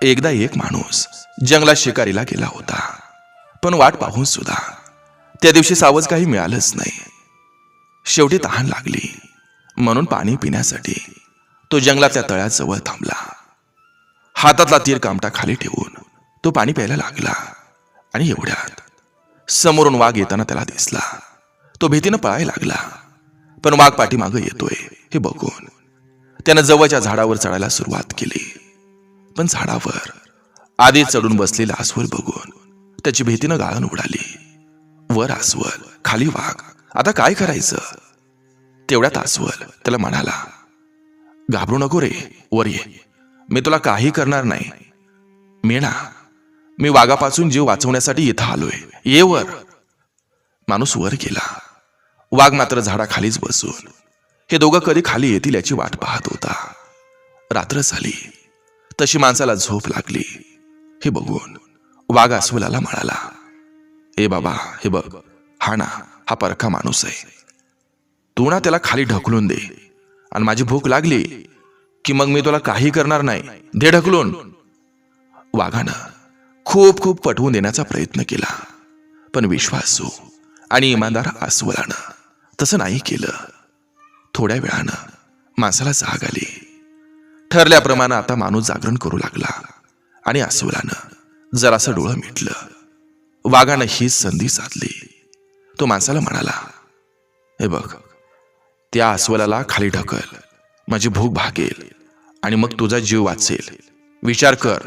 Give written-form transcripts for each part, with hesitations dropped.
एकदा एक माणूस जंगलात शिकारीला गेला होता, पण वाट पाहून सुद्धा त्या दिवशी सावज काही मिळालंच नाही. शेवटी तहान लागली म्हणून पाणी पिण्यासाठी तो जंगलातल्या तळ्याजवळ थांबला. हातातला तीर कामटा खाली ठेवून तो पाणी प्यायला लागला आणि एवढ्यात समोरून वाघ येताना त्याला दिसला. तो भीतीनं पळायला लागला, पण वाघ पाठीमागं येतोय हे बघून त्यानं जवळच्या झाडावर चढायला सुरुवात केली. पण झाडावर आधी चढून बसलेला अस्वल बघून त्याची भीतीनं गाळण उडाली. वर अस्वल, खाली वाघ, आता काय करायचं? तेवढ्यात अस्वल त्याला म्हणाला, घाबरू नको रे, वर ये, मी तुला काही करणार नाही. मी वाघापासून जीव वाचवण्यासाठी इथं आलोय, ये वर. माणूस वर गेला. वाघ मात्र झाडाखालीच बसून हे दोघं कधी खाली येतील याची वाट पाहत होता. रात्र झाली तशी माणसाला झोप लागली हे बघून वाघ अस्वलाला म्हणाला, ए बाबा, हे बघ, हा ना, हा परखा माणूस आहे. तू ना त्याला खाली ढकलून दे, आणि माझी भूक लागली की मग मी तुला काही करणार नाही, दे ढकलून. वाघानं खूप खूप पटवून देण्याचा प्रयत्न केला, पण विश्वासू आणि इमानदार अस्वलानं तसं नाही केलं. थोड्या वेळानं माणसाला जाग आली. ठरल्याप्रमाणे आता माणूस जागरण करू लागला आणि अस्वलानं जरासं डोळं मिटलं. वाघानं हीच संधी साधली. तो माणसाला म्हणाला, हे बघ, त्या अस्वलाला खाली ढकल, माझी भूक भागेल आणि मग तुझा जीव वाचेल, विचार कर.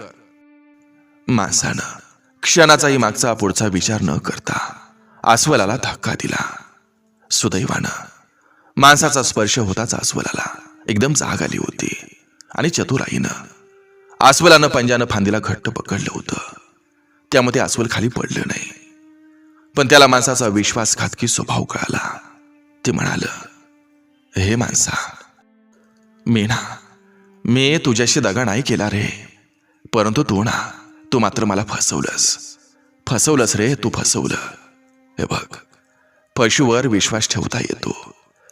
माणसानं क्षणाचाही मागचा पुढचा विचार न करता अस्वलाला धक्का दिला. सुदैवानं माणसाचा स्पर्श होताच अस्वलाला एकदम जाग आली होती आणि चतुराईनं अस्वलानं पंजानं फांदीला घट्ट पकडलं होतं. त्यामध्ये अस्वल खाली पडलं नाही, पण त्याला माणसाचा विश्वासघातकी स्वभाव कळाला. ते म्हणालं, हे माणसा, मी तुझ्याशी दगा नाही केला रे, परंतु तू मात्र मला फसवलंस रे, तू फसवलं. हे बघ, पशुवर विश्वास ठेवता येतो,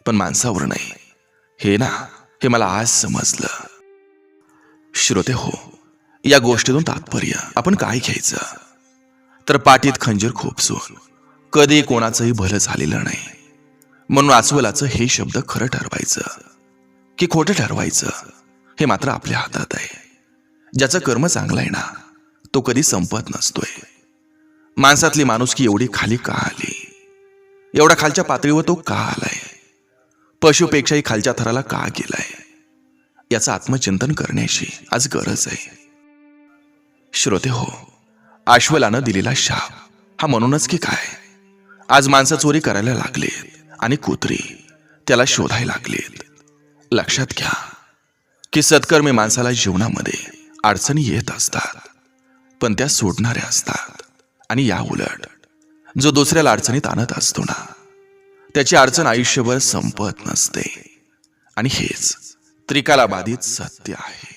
पण माणसावर नाही, हे मला आज समजलं. श्रोते हो, या गोष्टीतून तात्पर्य आपण काय घ्यायचं? तर पाठीत खंजीर खोपसून कधी कोणाचंही भलं झालेलं नाही, म्हणून अस्वलाचं हे शब्द खरं ठरवायचं की खोटं ठरवायचं हे मात्र आपल्या हातात आहे. ज्याचं कर्म चांगलं आहे ना, तो कधी संपत नसतोय. माणसातली माणुसकी एवढी खाली का आली? एवढा खालच्या पातळीवर तो का आलाय? पशुपेक्षाही खालच्या थराला का गेलाय? याचं आत्मचिंतन करण्याची आज गरज आहे. श्रोते हो, अस्वलानं दिलेला शाप हा म्हणूनच की काय, आज माणसं चोरी करायला लागलेत आणि कुत्री त्याला शोधायला लागलेत. लक्षात घ्या की सत्कर्मी माणसाला जीवनामध्ये अडचणी येत असतात, पण त्या सोडणाऱ्या असतात. आणि या उलट जो दुसऱ्याला अडचणीत आणत असतो ना, त्याची अडचण आयुष्यभर संपत नसते. आणि हेच त्रिकालाबाधित सत्य आहे.